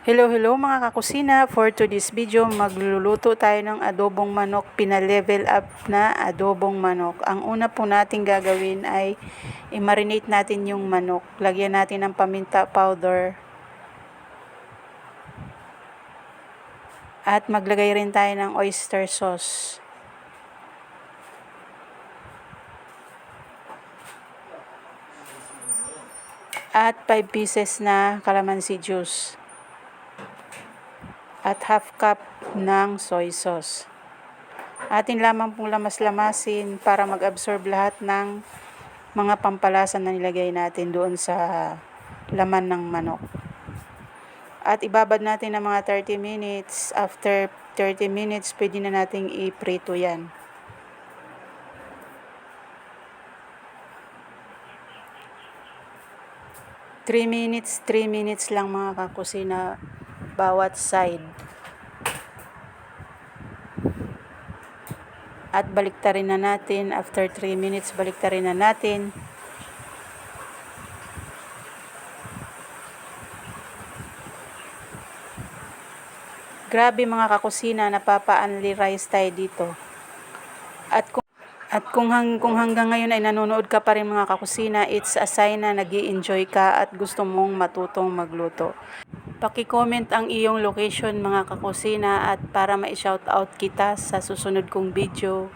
Hello mga kakusina. For today's video, magluluto tayo ng adobong manok, pina-level up na adobong manok. Ang una po natin gagawin ay i-marinate natin yung manok. Lagyan natin ng paminta powder. At maglagay rin tayo ng oyster sauce. At 5 pieces na calamansi juice. At half cup ng soy sauce. Atin lamang pong lamas-lamasin para mag-absorb lahat ng mga pampalasa na nilagay natin doon sa laman ng manok. At ibabad natin ng mga 30 minutes. After 30 minutes, pwede na nating i-prito yan. Three minutes lang mga kakusina bawat side. At baliktarin na natin. After 3 minutes, baliktarin na natin. Grabe mga kakusina, napapa-unli rice tayo dito. At kung hanggang ngayon ay nanonood ka pa rin mga kakusina, it's a sign na nag-i-enjoy ka at gusto mong matutong magluto. Paki-comment ang iyong location mga kakusina at para ma-shoutout kita sa susunod kong video.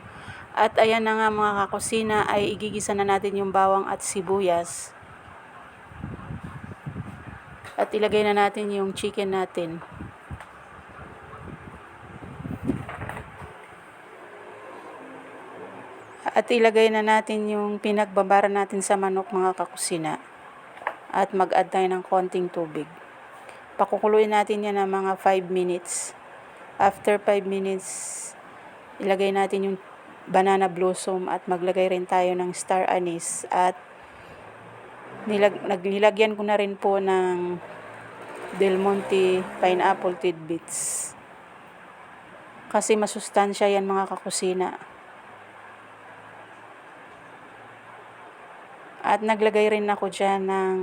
At ayan na nga mga kakusina, ay igigisa na natin yung bawang at sibuyas. At ilagay na natin yung chicken natin. At ilagay na natin yung pinagbabara natin sa manok mga kakusina. At mag-add tayo ng konting tubig. Pakukuluin natin yan ng mga 5 minutes. After 5 minutes, ilagay natin yung banana blossom at maglagay rin tayo ng star anise. At nilagyan ko na rin po ng Del Monte pineapple tidbits. Kasi masustansya yan mga kakusina. At naglagay rin ako dyan ng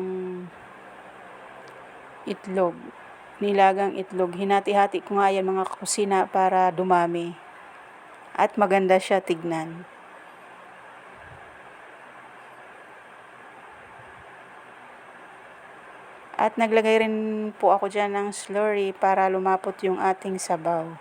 itlog. Nilagang itlog. Hinati-hati ko nga yan mga kakusina para dumami. At maganda siya tignan. At naglagay rin po ako dyan ng slurry para lumapot yung ating sabaw.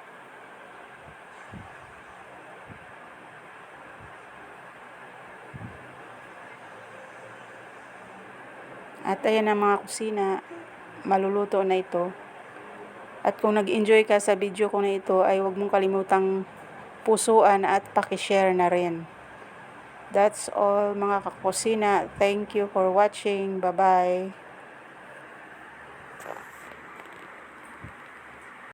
At ayan ang mga kusina, maluluto na ito. At kung nag-enjoy ka sa video ko na ito, ay huwag mong kalimutang pusuan at pakishare na rin. That's all mga kakusina. Thank you for watching. Bye-bye.